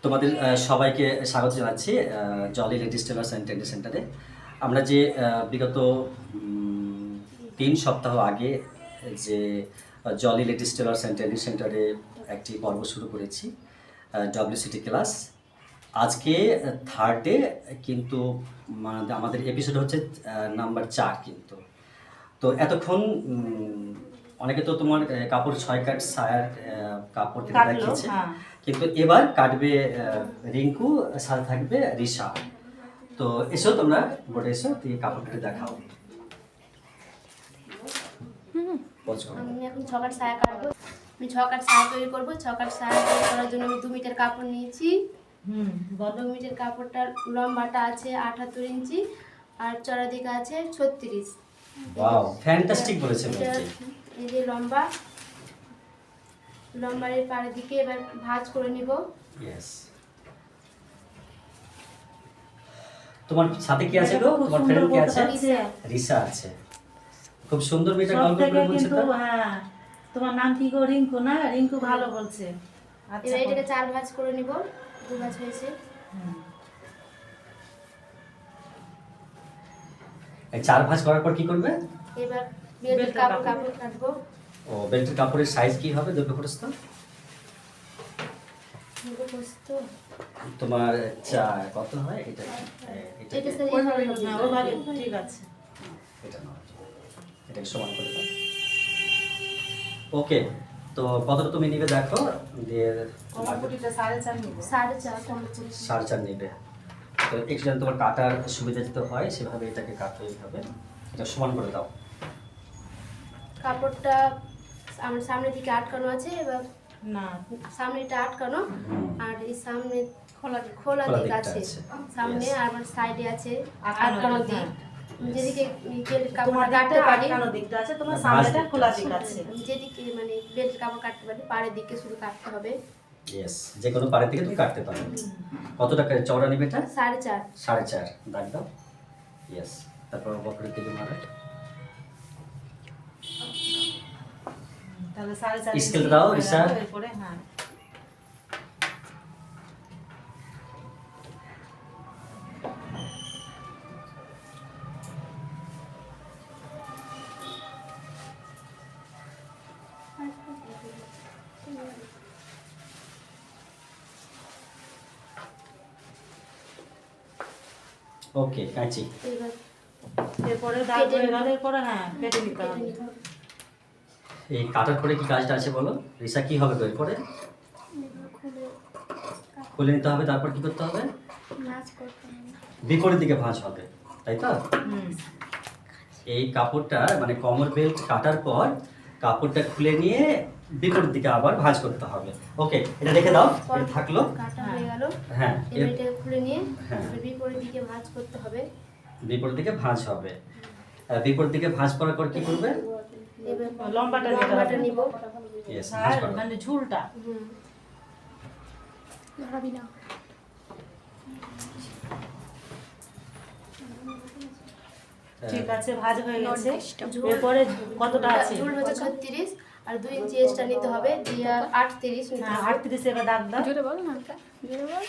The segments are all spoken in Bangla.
তোমাদের সবাইকে স্বাগত জানাচ্ছি Jolly Ladies Tailors and Training সেন্টারে। আমরা যে বিগত 3 সপ্তাহ আগে যে Jolly Ladies Tailors and Training সেন্টারে একটি পর্ব শুরু করেছি WCT ক্লাস। আজকে থার্ড ডে, কিন্তু আমাদের এপিসোড হচ্ছে নাম্বার 4 কিন্তু। তো এতক্ষণ অনেকে তো তোমার কাপড় 6 কাট সায়ার কাপড় কেটে দেখিয়েছে, কিন্তু এবার কাটবে রিঙ্কু, সাথে থাকবে রিশা। তো এসো তোমরা বোর্ডে এসো, তুই কাপড় কেটে দেখাও। আমি এখন 6 কাট সায়া কাটবো। আমি 6 কাট সায়া তৈরি করবো। 6 কাট সায়া তৈরি করার জন্য আমি 2 মিটার কাপড় নিয়েছি। 2 মিটার কাপড়টার লম্বাটা আছে 78 ইঞ্চি আর চড়া দিক আছে 36। ওয়াও, ফ্যান্টাস্টিক বলেছেন। এই যে লম্বার এর পাড়ের দিকে এবার ভাঁজ করে নিব। ইয়েস। তোমার সাথে কি আছে গো? তোমার ফ্রেন্ড কি আছে? রিশা আছে। খুব সুন্দর মেয়েটা গল্প করে বলছে তো। হ্যাঁ, তোমার নাম কি গো? রিঙ্কু না? রিঙ্কু ভালো বলছে। আচ্ছা, এবার এটাকে 4 ভাঁজ করে নিব। 2 ভাঁজ হয়েছে। এই 4 ভাঁজ করার পর কি করবে? এবার বেল্টের কাপড় কাটবো। ও, বেল্টের কাপড়ের সাইজ কি হবে? দৈর্ঘ্য প্রস্থ তোমার কত হয়? এটা এটা স্যার ওভাবে ঠিক আছে। এটা নাও, এটাকে সমান করে দাও। ওকে, তো কতটা তুমি নিবে দেখো। দিয়ে কমরপুটিটা 4.5 নিব। 4.5 4.5 নিবে। তো একটু যেন তোমার কাটার সুবিধা যেতে হয় সেভাবে এটাকে কাটতে হবে। এটা সমান করে দাও। কাপড়টা আমার সামনের দিকে আটকানো আছে। এবার না, সামনেটা আটকানো আর এই সামনে খোলা খোলা দিক দিকটা আছে আছে। সামনে, Yes. আর আমার সাইডে আছে আটকানো আটকানো দিক। দিক। আমি যেদিকে বেল্টের তোমার কাপড় কাটতে পারি, আটকানো দিকটা আছে, তোমার ভাঁজ সামনেটা দিকটা খোলা আছে। দিক আছে। আমি যেদিকে মানে বেল্টের কাপড় কাটতে পারি পাড়ের দিকে শুধু কাটতে হবে। ইয়েস, যে কোনো পাড়ে থেকে তুমি কাটতে পারো। কত টাকা চওড়া নিবে এটা? 4.5 4.5 দাগ দাও। ইয়েস, তারপর বকরের দিকে মারো। তাহলে 4.5 স্কেল দাও, রিশা। এরপরে হ্যাঁ, ওকে, কাঁচি। এবার এরপরে দাগ হয়ে গেলে এরপরে হ্যাঁ কেটে নিতে কেটে হবে। নিতে হবে। এই কাটার পরে কি কাজটা আছে বলো রিশা? কি হবে এরপরে? খুলে নিতে হবে, তারপর কি করতে হবে? বিপরীত দিকে ভাঁজ হবে, তাই তো? এই কাপড়টা মানে কমর বেল্ট কাটার পর কাপড়টা খুলে নিয়ে বিপরীত দিকে আবার ভাঁজ করতে হবে। ওকে, এটা রেখে দাও, এটা থাকলো। কাটা হয়ে গেল। হ্যাঁ, এবার এটা খুলে নিয়ে হ্যাঁ। এবার বিপরীত দিকে ভাঁজ করতে হবে। বিপরীত দিকে ভাঁজ হবে। বিপরীত দিকে ভাঁজ করার পর কি করবে? এবার লম্বাটা নিব। ইয়েস, আর ভাঁজ করো। মানে ঝুলটা ধরাবি না। ঠিক আছে, ভাজ হয়ে গেছে। ঝুল- এরপরে কতটা আছে? ঝুল হচ্ছে 36 আর 2 ইঞ্চি এক্সট্রা নিতে হবে, দিয়ে 38 নিতে হ্যাঁ, হবে। 38 এবার দাগ দাও। জোরে বল না, জোরে বল।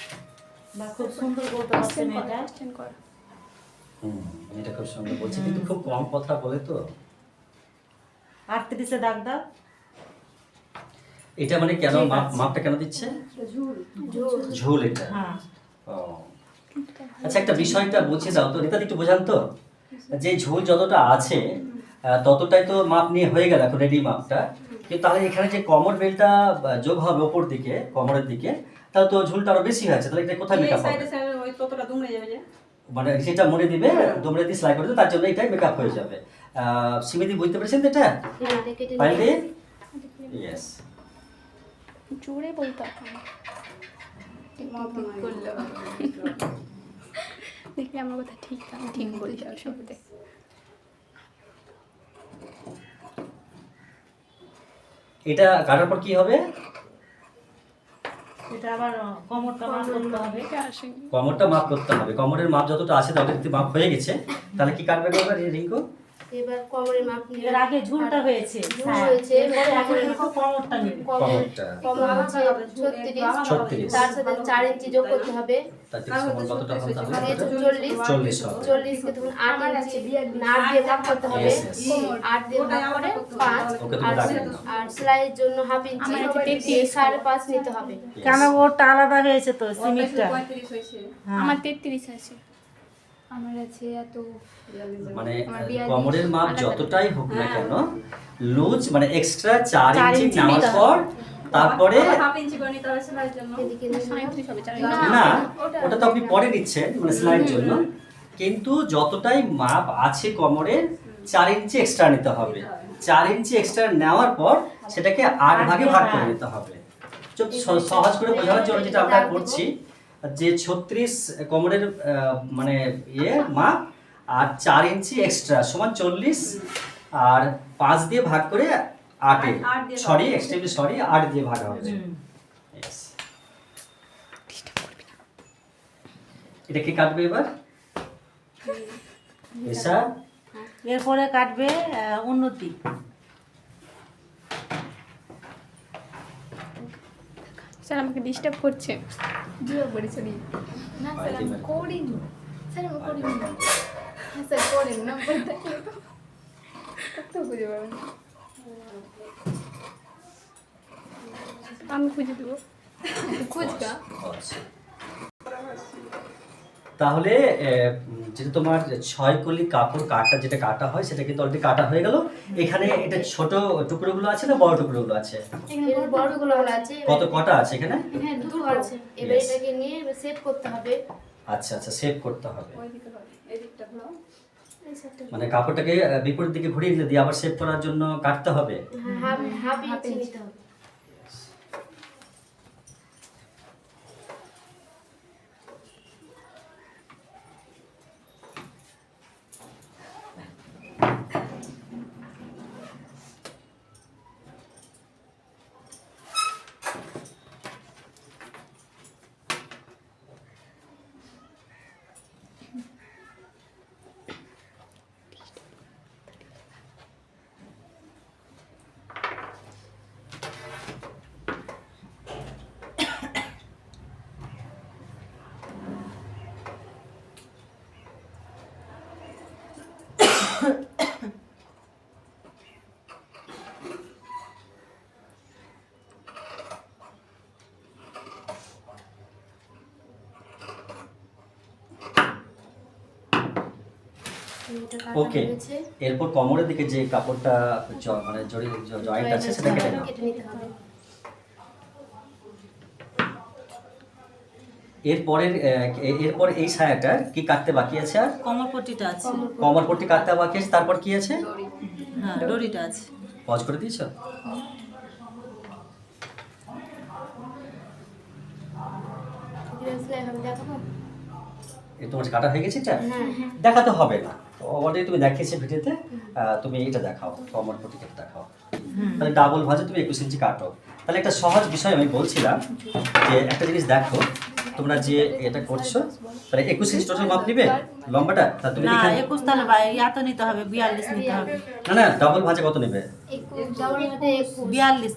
বা খুব সুন্দর বলতে পারছে মেয়েটা। স্ট্যান্ড কর। এটা খুব সুন্দর বলছে, কিন্তু খুব কম কথা বলে তো। 38 দাগ দাও। এটা মানে কেন ঠিক আছে। মাপটা কেন দিচ্ছে? ঝুল ঝোল এটা। হ্যাঁ, ও, আচ্ছা, একটা বিষয়টা বুঝে দাও তো রিতা, একটু বোঝান তো। যে ঝোল যতটা আছে ততটাই তো মাপ নিয়ে হয়ে গেল, এখন রেডি মাপটা। কিন্তু তাহলে এখানে যে কমর বেলটা যোগ হবে ওপর দিকে, কোমরের দিকে, তাহলে তো ঝোলটা আরো বেশি হয়েছে। তাহলে এটা কোথায় মেকআপ হবে? ওই ততটা দুমড়ে যাবে যে। মানে সেটা মুড়ে দিবে, দুমড়ে দিয়ে সেলাই করে দেবে, তার জন্য এটাই মেকআপ হয়ে যাবে। সিমিদি বুঝতে পেরেছেন তো এটা? এটা কেটে ফাইনালি নিয়ে ইয়েস। জোরে বলতে হবে। করলো। দেখবি আমার কথা ঠিক, আমি ঠিক বলি সব শব্দে। এটা কাটার পর কি হবে? এটা আবার কোমরটা মাপ করতে হবে। এটা আসেনি। কোমরটা মাপ করতে হবে। কোমরের মাপ যতটা আছে ততটা যদি মাপ হয়ে গেছে, তাহলে কি কাটবে করবে রিঙ্কু? এবার কোমরের মাপ এর নিলাম। আগে ঝুলটা হয়েছে ঝুল হয়েছে, এরপরে এখন দেখো কোমরটা নেবে কোমরটা। কোমর হচ্ছে 36, 36 তার সাথে 4 ইঞ্চি যোগ করতে হবে। তাতে সমান কতটা হবে তাহলে? মানে 40, 40 হবে। 40 কে তখন 8 ইঞ্চি 8 দিয়ে ভাগ করতে হবে। Yes, yes. 8 দিয়ে ভাগ করে 5, ওকে তুমি দাগিয়ে নাও। আর সেলাইয়ের জন্য হাফ ইঞ্চি 5.5 নিতে হবে। কেন ওটা আলাদা হয়েছে তো সিমিটটা আমার 33 আছে। আমার আছে এত মানে আমার 42 কোমরের মাপ আলাদা। যতটাই হোক না কেন, লুজ মানে এক্সট্রা 4 4 ইঞ্চি ইঞ্চি নেওয়ার নিতে পর তারপরে হাফ ইঞ্চি করে নিতে হবে সেলাইয়ের জন্য। এদিকে নিয়ে নাও। 37 হবে 4 না, ওটা তো আপনি পরে নিচ্ছেন মানে সেলাইয়ের জন্য, কিন্তু যতটাই মাপ আছে কোমরের 4 ইঞ্চি এক্সট্রা নিতে হবে। 4 ইঞ্চি এক্সট্রা নেওয়ার পর সেটাকে 8 ভাগে ভাগ করে নিতে হবে। যদি সহজ করে বোঝানোর জন্য যেটা আমরা করছি, যে 36 কোমরের মানে মাপ আর 4 ইঞ্চি এক্সট্রা সমান 40, আর 5 দিয়ে ভাগ করে 8 8 দিয়ে ভাগ হবে। Yes. এটা কি কাটবে এবার? এসা এরপরে কাটবে উন্নতি। স্যার আমাকে ডিস্টার্ব করছে। জিও করে চলি না স্যার আমি করিনি স্যার আমি করিনি হ্যাঁ স্যার করেন না বলতে কত বুঝে পাবেন আমি খুঁজে দেবো। খুঁজকা আচ্ছা। তাহলে যেটা তোমার 6 কলি কাপড় কাটা যেটা কাটা হয় সেটা কিন্তু অলরেডি কাটা হয়ে গেল। এখানে এটা ছোট টুকরোগুলো আছে না বড় টুকরোগুলো আছে? এর বড়গুলো আছে, কটা আছে এখানে? হ্যাঁ দুটো আছে। এবার Yes. এটাকে নিয়ে সেভ করতে হবে। আচ্ছা আচ্ছা, সেভ করতে হবে। ওইদিকে হবে এদিকটা হলো এই সাইডটা মানে কাপড়টাকে বিপরীত দিকে ঘুরিয়ে দিলে দিয়ে আবার সেভ করার জন্য কাটতে হবে। হাফ হাফ ইঞ্চি নিতে হবে। এটা কাটা ওকে, হয়েছে। এরপর কোমরের দিকে যে কাপড়টা মানে জয়েন্ট আছে সেটা কেটে নাও। কেটে নিতে হবে। এরপর এই সায়াটার কি কাটতে বাকি আছে? আর কোমর পট্টিটা আছে, কোমর পট্টি কাটতে বাকি আছে, তারপর কি আছে? হ্যাঁ ডরিটা আছে। পজ করে দিয়েছো? এবার সেলাই হবে, দেখাবো? তোমার কাটা হয়ে গেছে এটা? হ্যাঁ দেখাতে হবে না, অলরেডি তুমি দেখিয়েছো ভিডিওতে। তুমি এটা দেখাও, কমর পট্টিটা দেখাও। তাহলে ডাবল ভাঁজে তুমি 21 ইঞ্চি কাটো। তাহলে একটা সহজ বিষয় আমি বলছিলাম যে একটা জিনিস দেখো, তোমরা যে এটা করছো তাহলে 21 ইঞ্চি টোটাল মাপ নিবে লম্বাটা, তা তুমি না এখানে 21 তাহলে ভাই এত নিতে হবে, 42 নিতে হবে। না ডাবল ভাঁজে কত নেবে? ডাবল ভাজে 42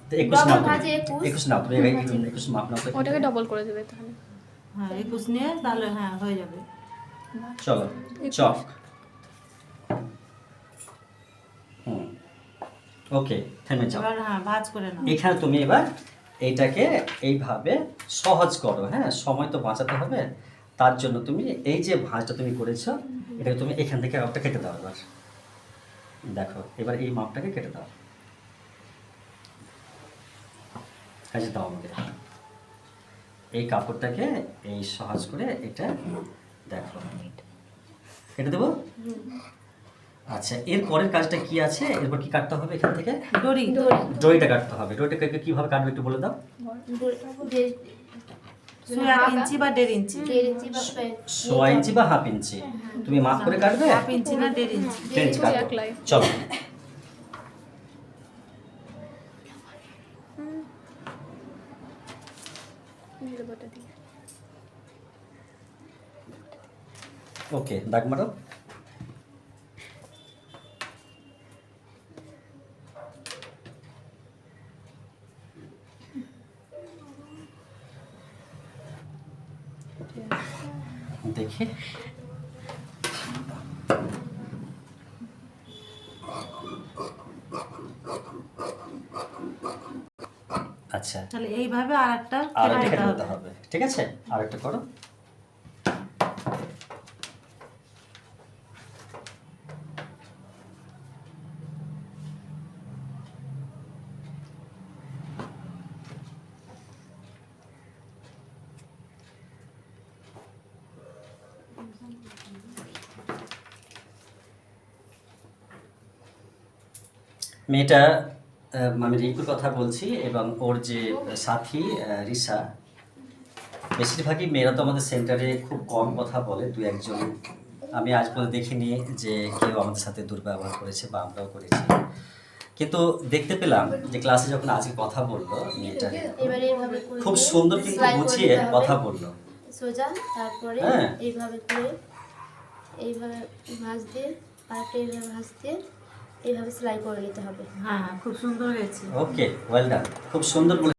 তো 21 নাও ডাবল ভাঁজে তুমি, 21 21 নাও তুমি, 21 মাপ নাও তো। ওটাকে ডবল করে দেবে তাহলে। হ্যাঁ 21 নিয়ে তাহলে হ্যাঁ হয়ে যাবে। চলো চক। ওকে, থেমে যাও। এবার হ্যাঁ ভাঁজ করে নাও। এখানে তুমি এবার এইটাকে এইভাবে সহজ করো। হ্যাঁ, সময় তো বাঁচাতে হবে, তার জন্য তুমি এই যে ভাঁজটা তুমি করেছো এটাকে তুমি এখান থেকে মাপটা কেটে দাও। এবার দেখো, এবার এই মাপটাকে কেটে দাও। কাজে দাও আমাকে এই কাপড়টাকে এই সহজ করে এটা দেখো কেটে দেবো। আচ্ছা, এর পরের কাজটা কি আছে? এরপর কি কাটতে হবে এখান থেকে? ডরি দড়িটা কাটতে হবে। দড়িটাকে কিভাবে কাটবে একটু বলে দাও। 1 ইঞ্চি বা 1.5 ইঞ্চি, 1.5 ইঞ্চি বা 1/4 ইঞ্চি বা হাফ ইঞ্চি তুমি মাপ করে কাটবে। হাফ ইঞ্চি না 1.5 ইঞ্চি। 1.5 ইঞ্চি কাটবো। এক লাইন। চলো ওকে, দাগ মারো। দেখি আচ্ছা, তাহলে এইভাবে আর একটা আর ফেলে একটা দিতে দিতে হবে। হবে, ঠিক আছে, আর একটা করো। মেয়েটা আমি রিঙ্কুর কথা বলছি, এবং ওর যে সাথী রিসা, বেশিরভাগই মেয়েরা তো আমাদের সেন্টারে খুব কম কথা বলে, দু একজন আমি আজ পর্যন্ত দেখিনি যে কেউ আমাদের সাথে দুর্ব্যবহার করেছে বা আমরাও করেছি। কিন্তু দেখতে পেলাম যে ক্লাসে যখন আজকে কথা বললো মেয়েটা এবারে এইভাবে করে খুব দিয়ে সুন্দর কিন্তু সেলাই করে গুছিয়ে দিতে হবে। কথা বললো। সোজা, তারপরে হ্যাঁ। এইভাবে করে এইভাবে ভাঁজ দিয়ে আরেকটা এইভাবে ভাঁজ দিয়ে এইভাবে সেলাই করে নিতে হবে। হ্যাঁ, খুব সুন্দর হয়েছে। ওকে, ওয়েল ডান, খুব সুন্দর বলে